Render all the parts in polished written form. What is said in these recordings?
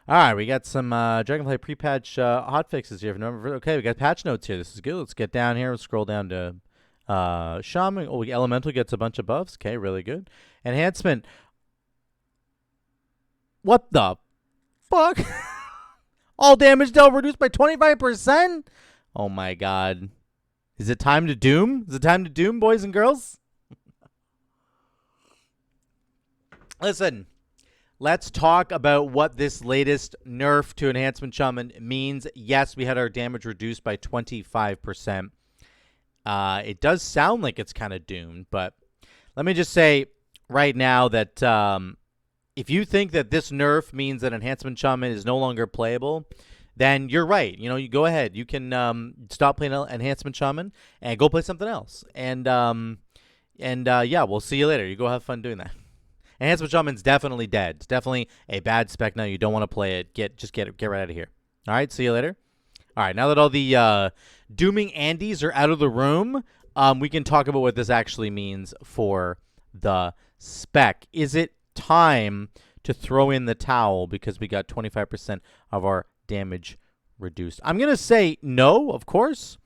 All right, we got some Dragonfly pre-patch hotfixes here. Okay, we got patch notes here. This is good. Let's get down here. We'll scroll down to Shaman. Oh, Elemental gets a bunch of buffs. Okay, really good. Enhancement. What the fuck? All damage dealt reduced by 25%? Oh my god. Is it time to doom? Is it time to doom, boys and girls? Listen. Let's talk about what this latest nerf to Enhancement Shaman means. Yes, we had our damage reduced by 25%. It does sound like it's kind of doomed, but let me just say right now that if you think that this nerf means that Enhancement Shaman is no longer playable, then you're right. You know, you go ahead. You can stop playing Enhancement Shaman and go play something else. And yeah, we'll see you later. You go have fun doing that. Enhancement Shaman's definitely dead. It's definitely a bad spec now. You don't want to play it. Get right out of here. All right, see you later. All right, now that all the dooming Andes are out of the room, we can talk about what this actually means for the spec. Is it time to throw in the towel because we got 25% of our damage reduced? I'm going to say no, of course.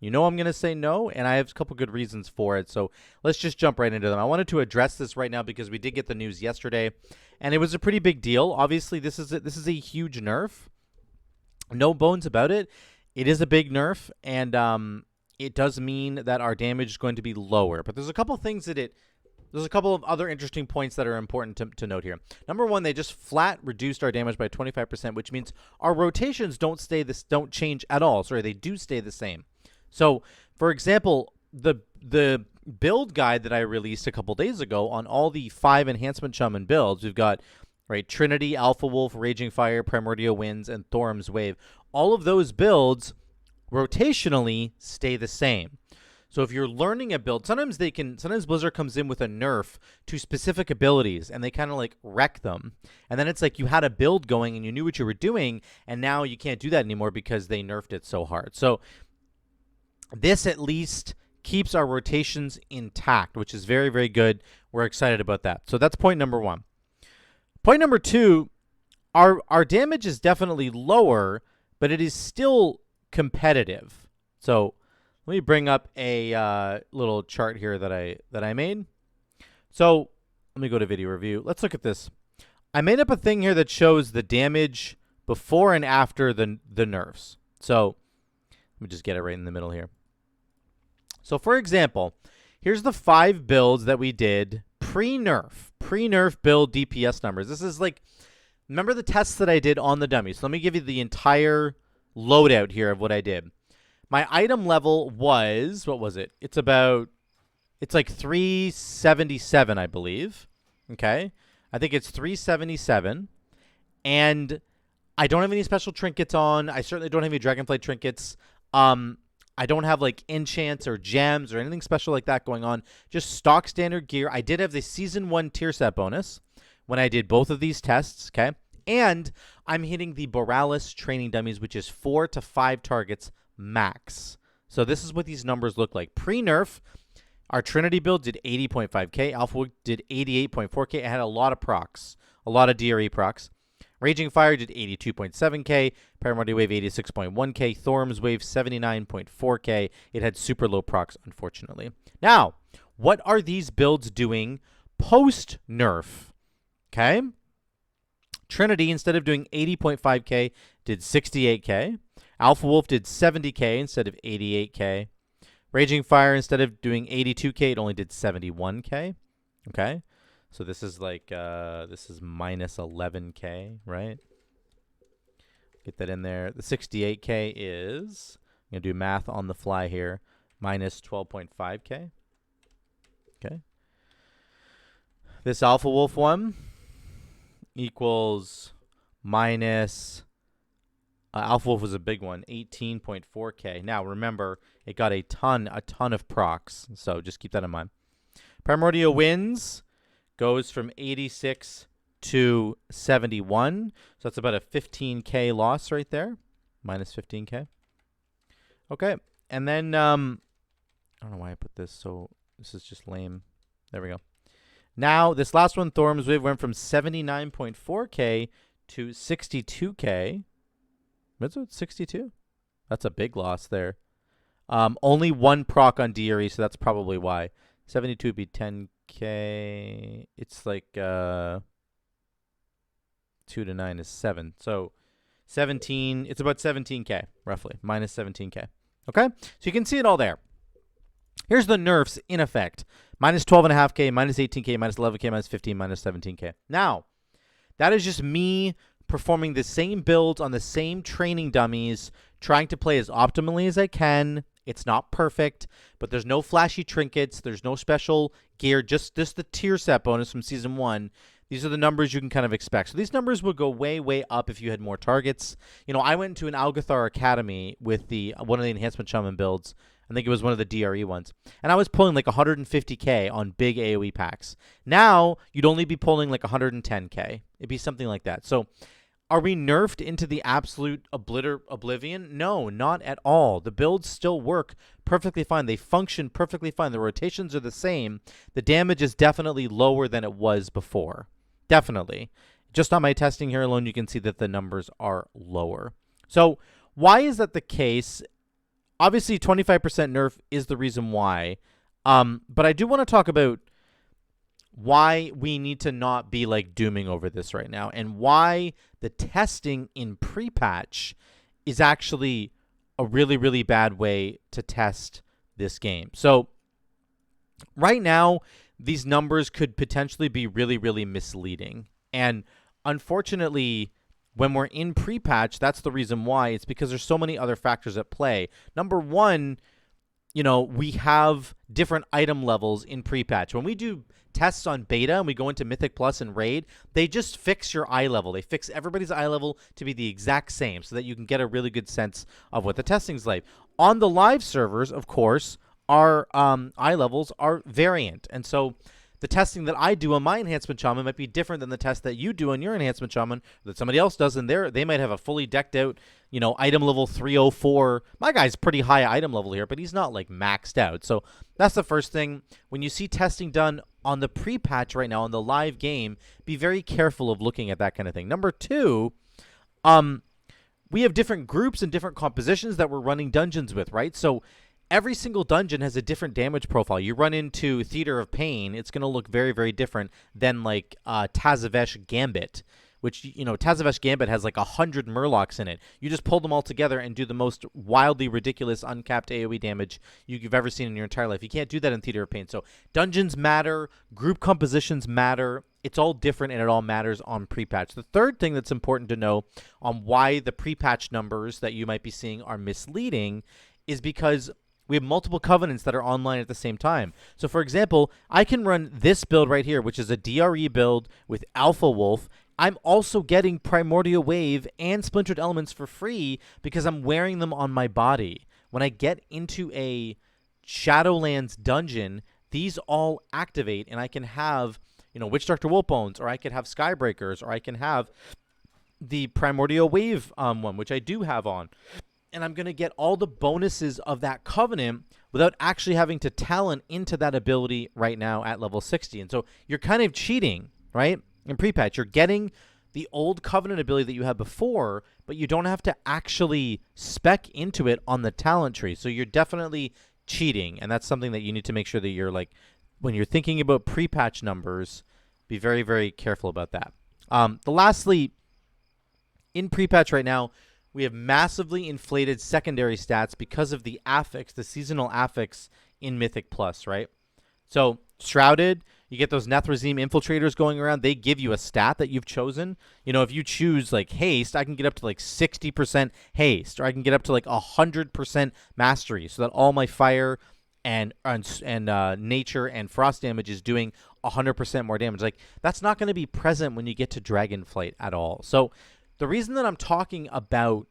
You know I'm going to say no, and I have a couple good reasons for it, so let's just jump right into them. I wanted to address this right now because we did get the news yesterday, and it was a pretty big deal. Obviously, this is a huge nerf. No bones about it. It is a big nerf, and it does mean that our damage is going to be lower. But there's a couple things that there's a couple of other interesting points that are important to note here. Number one, they just flat reduced our damage by 25%, which means our rotations don't change at all. Sorry, they do stay the same. So, for example, the build guide that I released a couple days ago on all the 5 Enhancement Shaman builds, we've got Trinity, Alpha Wolf, Raging Fire, Primordial Winds, and Thorum's Wave. All of those builds rotationally stay the same. So if you're learning a build, sometimes Blizzard comes in with a nerf to specific abilities and they kind of like wreck them. And then it's like you had a build going and you knew what you were doing, and now you can't do that anymore because they nerfed it so hard. So this at least keeps our rotations intact, which is very, very good. We're excited about that. So that's point number one. Point number two, our damage is definitely lower, but it is still competitive. So let me bring up a little chart here that I made. So let me go to video review. Let's look at this. I made up a thing here that shows the damage before and after the nerfs. So let me just get it right in the middle here. So, for example, here's the 5 builds that we did pre-nerf build DPS numbers. This is like, remember the tests that I did on the dummies? So let me give you the entire loadout here of what I did. My item level was, what was it? It's like 377, I believe. Okay? I think it's 377. And I don't have any special trinkets on. I certainly don't have any Dragonflight trinkets. I don't have like enchants or gems or anything special like that going on. Just stock standard gear. I did have the Season 1 tier set bonus when I did both of these tests, okay? And I'm hitting the Borealis training dummies, which is 4 to 5 targets max. So this is what these numbers look like. Pre-nerf, our Trinity build did 80.5k. Alpha did 88.4k. It had a lot of procs, a lot of DRE procs. Raging Fire did 82.7k, Primordial Wave 86.1k, Thorum's Wave 79.4k. It had super low procs, unfortunately. Now, what are these builds doing post-nerf? Okay. Trinity, instead of doing 80.5k, did 68k. Alpha Wolf did 70k instead of 88k. Raging Fire, instead of doing 82k, it only did 71k. Okay. So this is like, this is minus 11k, right? Get that in there. The 68k is, I'm going to do math on the fly here, minus 12.5k. Okay. This Alpha Wolf one equals minus, Alpha Wolf was a big one, 18.4k. Now, remember, it got a ton of procs, so just keep that in mind. Primordial Winds goes from 86 to 71. So that's about a 15k loss right there. Minus 15k. Okay. And then, I don't know why I put this, so this is just lame. There we go. Now, this last one, Thorum's Wave, went from 79.4k to 62K. What's it, 62? That's a big loss there. Only one proc on DRE, so that's probably why. 72 would be 10K. It's like 2 to 9 is 7. So 17, it's about 17K, roughly. Minus 17K. Okay? So you can see it all there. Here's the nerfs in effect. Minus 12.5K, minus 18K, minus 11K, minus 15, minus 17K. Now, that is just me performing the same builds on the same training dummies, trying to play as optimally as I can. It's not perfect, but there's no flashy trinkets. There's no special gear, just the tier set bonus from Season 1. These are the numbers you can kind of expect. So these numbers would go way, way up if you had more targets. You know, I went to an Algathar Academy with one of the Enhancement Shaman builds. I think it was one of the DRE ones. And I was pulling like 150K on big AoE packs. Now, you'd only be pulling like 110K. It'd be something like that. So are we nerfed into the absolute oblivion? No, not at all. The builds still work perfectly fine. They function perfectly fine. The rotations are the same. The damage is definitely lower than it was before. Definitely. Just on my testing here alone, you can see that the numbers are lower. So why is that the case? Obviously, 25% nerf is the reason why. But I do want to talk about why we need to not be like dooming over this right now, and why the testing in pre-patch is actually a really, really bad way to test this game. So right now, these numbers could potentially be really, really misleading. And unfortunately, when we're in pre-patch, that's the reason why. It's because there's so many other factors at play. Number one, you know, we have different item levels in pre-patch. When we do tests on beta and we go into Mythic Plus and Raid, they just fix your eye level. They fix everybody's eye level to be the exact same so that you can get a really good sense of what the testing's like. On the live servers, of course, our eye levels are variant. And so the testing that I do on my Enhancement Shaman might be different than the test that you do on your Enhancement Shaman, that somebody else does, and they might have a fully decked out, you know, item level 304. My guy's pretty high item level here, but he's not like maxed out. So that's the first thing. When you see testing done on the pre-patch right now on the live game, be very careful of looking at that kind of thing. Number two, we have different groups and different compositions that we're running dungeons with, right? So every single dungeon has a different damage profile. You run into Theater of Pain, it's going to look very, very different than like Tazavesh Gambit, which, you know, Tazavesh Gambit has like 100 Murlocs in it. You just pull them all together and do the most wildly ridiculous uncapped AoE damage you've ever seen in your entire life. You can't do that in Theater of Pain. So dungeons matter, group compositions matter. It's all different, and it all matters on pre-patch. The third thing that's important to know on why the pre-patch numbers that you might be seeing are misleading is because we have multiple covenants that are online at the same time. So, for example, I can run this build right here, which is a DRE build with Alpha Wolf. I'm also getting Primordial Wave and Splintered Elements for free because I'm wearing them on my body. When I get into a Shadowlands dungeon, these all activate, and I can have, you know, Witch Doctor Wolfbones, or I could have Skybreakers, or I can have the Primordial Wave one, which I do have on. And I'm going to get all the bonuses of that covenant without actually having to talent into that ability right now at level 60. And so you're kind of cheating, right? In pre-patch, you're getting the old covenant ability that you had before, but you don't have to actually spec into it on the talent tree. So you're definitely cheating, and that's something that you need to make sure that you're like, when you're thinking about pre-patch numbers, be very, very careful about that. Lastly, in pre-patch right now, we have massively inflated secondary stats because of the affix, the seasonal affix in Mythic Plus, right? So Shrouded, you get those Nethrezim infiltrators going around. They give you a stat that you've chosen. You know, if you choose like haste, I can get up to like 60% haste, or I can get up to like 100% mastery, so that all my fire and nature and frost damage is doing 100% more damage. Like, that's not going to be present when you get to Dragonflight at all. So the reason that I'm talking about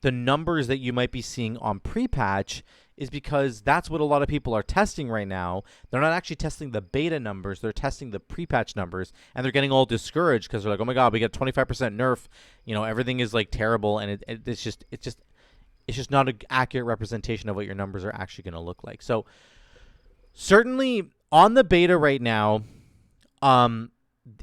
the numbers that you might be seeing on pre-patch is because that's what a lot of people are testing right now. They're not actually testing the beta numbers. They're testing the pre-patch numbers, and they're getting all discouraged because they're like, oh my God, we got 25% nerf. You know, everything is like terrible, and it's just not an accurate representation of what your numbers are actually going to look like. So certainly on the beta right now,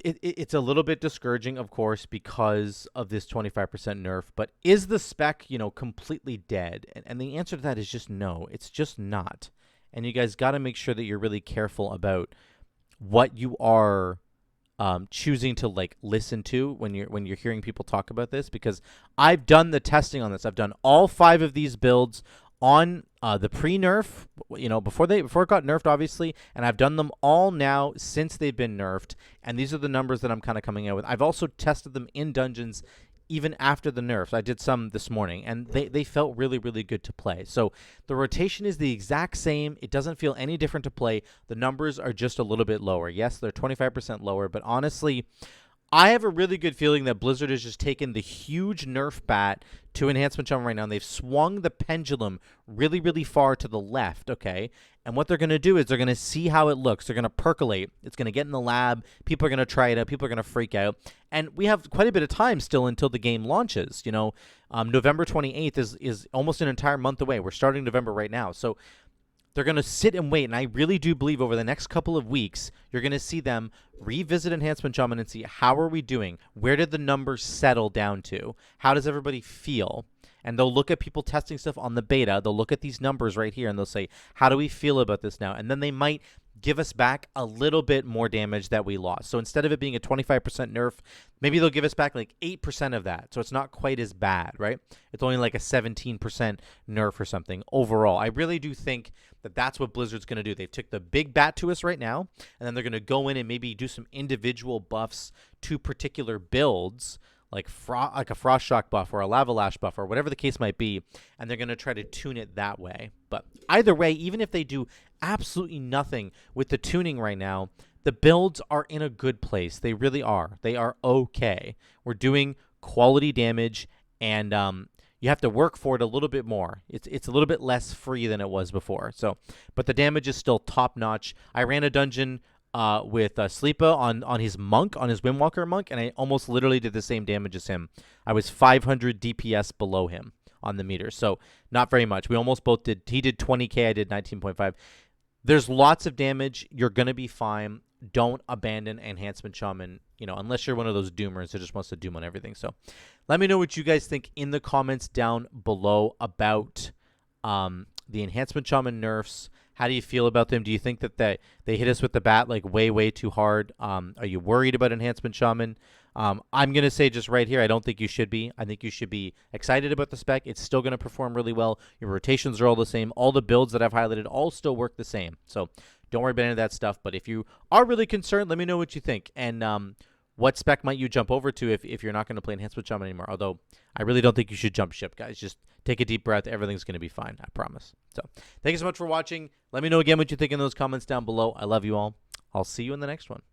It's a little bit discouraging, of course, because of this 25% nerf. But is the spec, completely dead? And the answer to that is just no. It's just not. And you guys got to make sure that you're really careful about what you are choosing to listen to when you're hearing people talk about this, because I've done the testing on this. I've done all 5 of these builds on the pre-nerf, before it got nerfed, obviously, and I've done them all now since they've been nerfed, and these are the numbers that I'm kind of coming out with. I've also tested them in dungeons even after the nerfs. I did some this morning, and they felt really, really good to play. So the rotation is the exact same. It doesn't feel any different to play. The numbers are just a little bit lower. Yes, they're 25% lower, but honestly, I have a really good feeling that Blizzard has just taken the huge nerf bat to Enhancement Chum right now, and they've swung the pendulum really, really far to the left, okay? And what they're going to do is they're going to see how it looks. They're going to percolate. It's going to get in the lab. People are going to try it out. People are going to freak out. And we have quite a bit of time still until the game launches. November 28th is almost an entire month away. We're starting November right now. So they're going to sit and wait, and I really do believe over the next couple of weeks, you're going to see them revisit Enhancement Shaman and see, how are we doing? Where did the numbers settle down to? How does everybody feel? And they'll look at people testing stuff on the beta. They'll look at these numbers right here, and they'll say, how do we feel about this now? And then they might give us back a little bit more damage that we lost. So instead of it being a 25% nerf, maybe they'll give us back 8% of that. So it's not quite as bad, right? It's only a 17% nerf or something overall. I really do think that that's what Blizzard's going to do. They've took the big bat to us right now, and then they're going to go in and maybe do some individual buffs to particular builds, like a Frost Shock buff or a Lava Lash buff or whatever the case might be, and they're going to try to tune it that way. But either way, even if they do absolutely nothing with the tuning right now, the builds are in a good place. They really are. They are okay. We're doing quality damage, and you have to work for it a little bit more. It's a little bit less free than it was before. But the damage is still top notch. I ran a dungeon with Sleepa on his monk, on his Windwalker monk, and I almost literally did the same damage as him. I was 500 DPS below him on the meter, so not very much. We almost both did. He did 20k, I did 19.5. There's lots of damage. You're going to be fine. Don't abandon Enhancement Shaman, unless you're one of those doomers who just wants to doom on everything. So let me know what you guys think in the comments down below about the Enhancement Shaman nerfs. How do you feel about them? Do you think that they hit us with the bat way, way too hard? Are you worried about Enhancement Shaman? I'm going to say just right here, I don't think you should be. I think you should be excited about the spec. It's still going to perform really well. Your rotations are all the same. All the builds that I've highlighted all still work the same. So don't worry about any of that stuff. But if you are really concerned, let me know what you think. And what spec might you jump over to if you're not going to play Enhancement Shaman anymore? Although I really don't think you should jump ship, guys. Just take a deep breath. Everything's going to be fine. I promise. So thank you so much for watching. Let me know again what you think in those comments down below. I love you all. I'll see you in the next one.